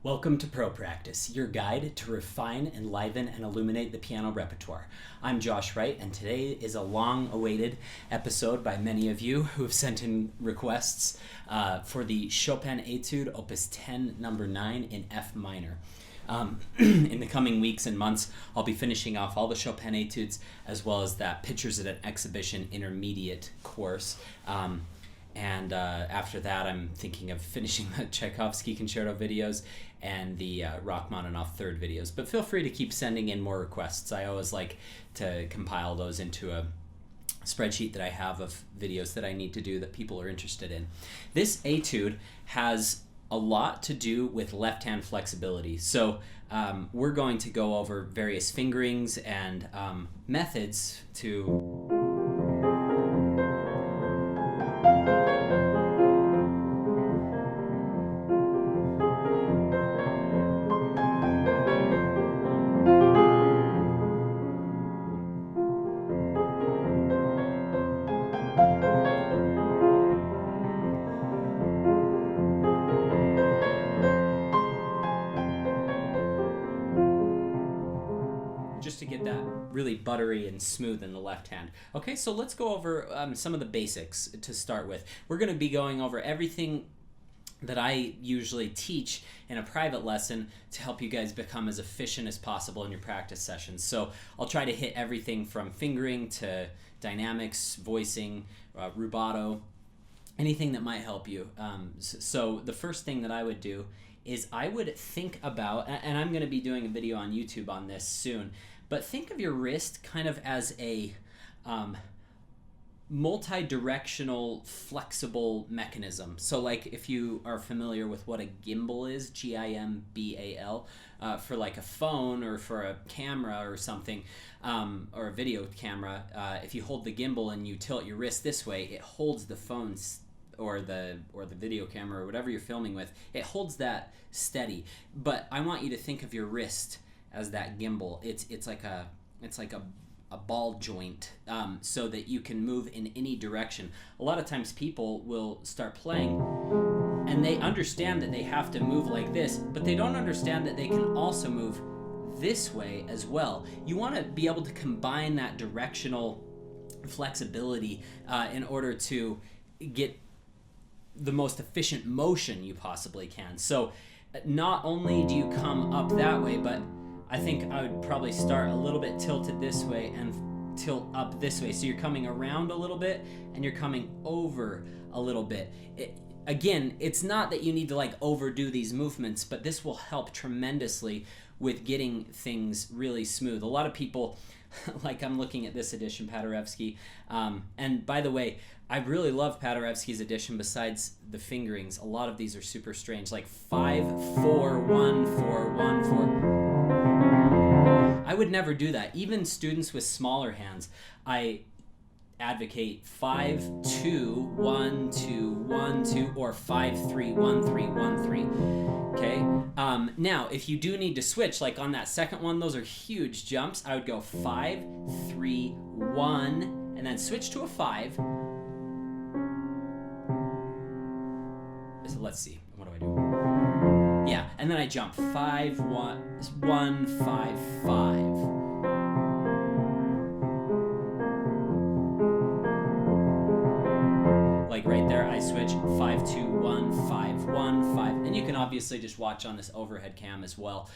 Welcome to ProPractice, your guide to refine, enliven, and illuminate the piano repertoire. I'm Josh Wright, and today is a long-awaited episode by many of you who have sent in requests for the Chopin Etude Op.10 No.9 in F minor. In the coming weeks and months, I'll be finishing off all the Chopin Etudes as well as that Pictures at an Exhibition intermediate course. And after that, I'm thinking of finishing the Tchaikovsky concerto videos and the Rachmaninoff third videos. But feel free to keep sending in more requests. I always like to compile those into a spreadsheet that I have of videos that I need to do that people are interested in. This etude has a lot to do with left-hand flexibility. So we're going to go over various fingerings and methods to get that really buttery and smooth in the left hand. Okay, so let's go over some of the basics to start with. We're going to be going over everything that I usually teach in a private lesson to help you guys become as efficient as possible in your practice sessions. So I'll try to hit everything from fingering to dynamics, voicing, rubato, anything that might help you. So the first thing that I would do is I would think about, and I'm going to be doing a video on YouTube on this soon, but think of your wrist kind of as a multi-directional flexible mechanism. So like if you are familiar with what a gimbal is, G-I-M-B-A-L, for like a phone or for a camera or something, or a video camera, if you hold the gimbal and you tilt your wrist this way, it holds the phone or the video camera or whatever you're filming with, it holds that steady. But I want you to think of your wrist as that gimbal. It's like a ball joint, so that you can move in any direction. A lot of times people will start playing and they understand that they have to move like this, but they don't understand that they can also move this way as well. You want to be able to combine that directional flexibility in order to get the most efficient motion you possibly can. So not only do you come up that way, but I think I would probably start a little bit tilted this way and tilt up this way. So you're coming around a little bit and you're coming over a little bit. Again, it's not that you need to like overdo these movements, but this will help tremendously with getting things really smooth. A lot of people, like I'm looking at this edition, Paderewski, and by the way, I really love Paderewski's edition besides the fingerings. A lot of these are super strange, like 5-4-1-4-1-4. I would never do that. Even students with smaller hands, I advocate 5-2-1-2-1-2 or 5-3-1-3-1-3. Okay. Now, if you do need to switch, like on that second one, those are huge jumps. I would go 5-3-1 and then switch to a 5. So let's see. What do I do? Yeah, and then I jump 5-1-1-5-5. Like right there, I switch 5-2-1-5-1-5, and you can obviously just watch on this overhead cam as well.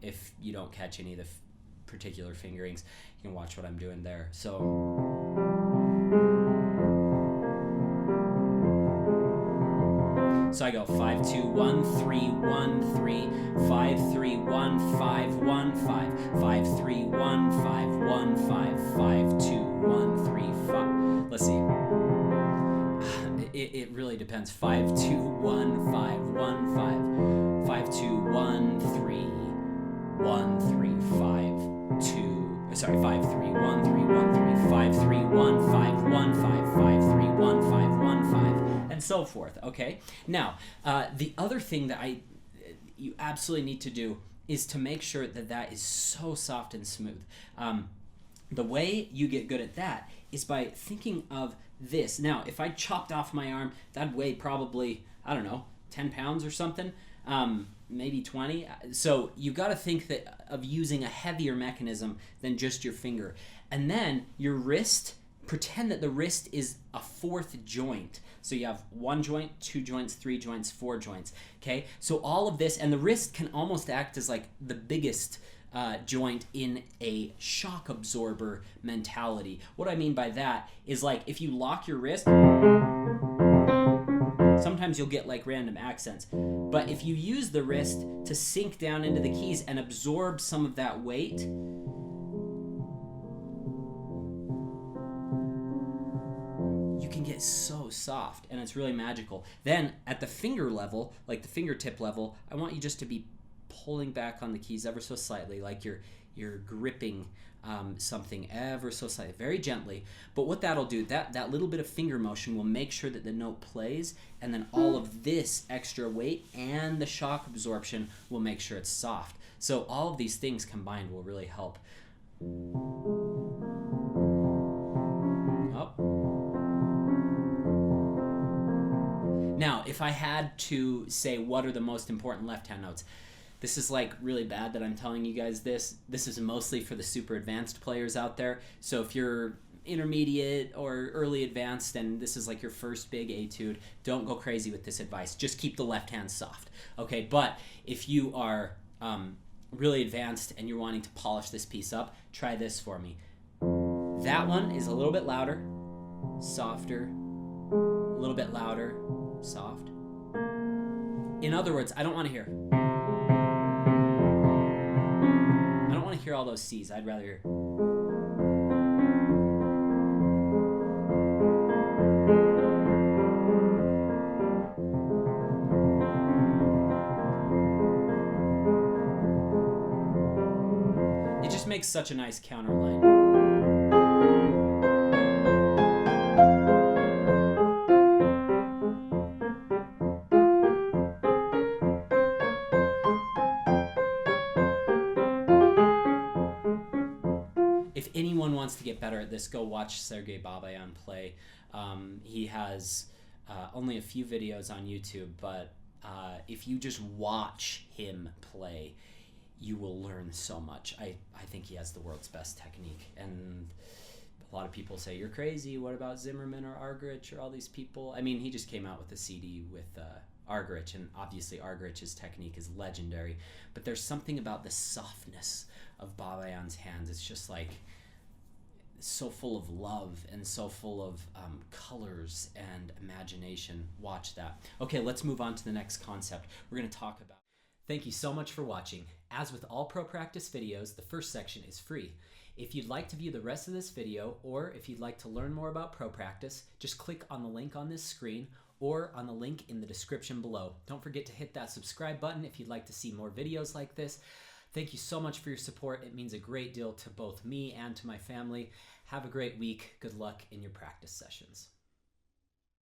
If you don't catch any of the particular fingerings, you can watch what I'm doing there. So I go 5-2-1-3-1-3, 5-3-1-5-1-5, 5-3-1-5-1-5, 5-2-1-3-5. Let's see. It really depends. 5-2-1-5-1-5, 5-2-1-3-1-3-5-2. Sorry, 5-3-1-3-1-3, 5-3-1-5-1-5, 5-3-1-5-1-5, and so forth. Okay. Now, the other thing that you absolutely need to do is to make sure that that is so soft and smooth. The way you get good at that is by thinking of this. Now, if I chopped off my arm, that'd weigh probably, I don't know, 10 pounds or something. maybe 20. So you got to think of using a heavier mechanism than just your finger. And then your wrist, pretend that the wrist is a fourth joint. So you have 1 joint, 2 joints, 3 joints, 4 joints. Okay, so all of this, and the wrist can almost act as like the biggest joint in a shock absorber mentality. What I mean by that is, like, if you lock your wrist, sometimes you'll get like random accents. But if you use the wrist to sink down into the keys and absorb some of that weight, you can get so soft, and it's really magical. Then at the finger level, like the fingertip level, I want you just to be pulling back on the keys ever so slightly, like you're gripping something ever so slightly, very gently. But what that'll do, that little bit of finger motion will make sure that the note plays, and then all of this extra weight and the shock absorption will make sure it's soft. So all of these things combined will really help. Up. Now, if I had to say what are the most important left-hand notes, this is like really bad that I'm telling you guys this. This is mostly for the super advanced players out there. So if you're intermediate or early advanced and this is like your first big etude, don't go crazy with this advice. Just keep the left hand soft. Okay, but if you are really advanced and you're wanting to polish this piece up, try this for me. That one is a little bit louder, softer, a little bit louder, soft. In other words, I don't want to hear all those C's. I'd rather hear. It just makes such a nice counter line. If anyone wants to get better at this, go watch Sergei Babayan play. He has only a few videos on YouTube, but if you just watch him play, you will learn so much. I think he has the world's best technique. And a lot of people say, you're crazy, what about Zimmerman or Argerich or all these people? I mean, he just came out with a CD with Argerich, and obviously Argerich's technique is legendary. But there's something about the softness of Babayan's hands. It's just like so full of love and so full of colors and imagination. Watch that. Okay, let's move on to the next concept we're going to talk about. Thank you so much for watching. As with all ProPractice videos, the first section is free. If you'd like to view the rest of this video, or if you'd like to learn more about ProPractice, just click on the link on this screen or on the link in the description below. Don't forget to hit that subscribe button if you'd like to see more videos like this. Thank you so much for your support. It means a great deal to both me and to my family. Have a great week. Good luck in your practice sessions.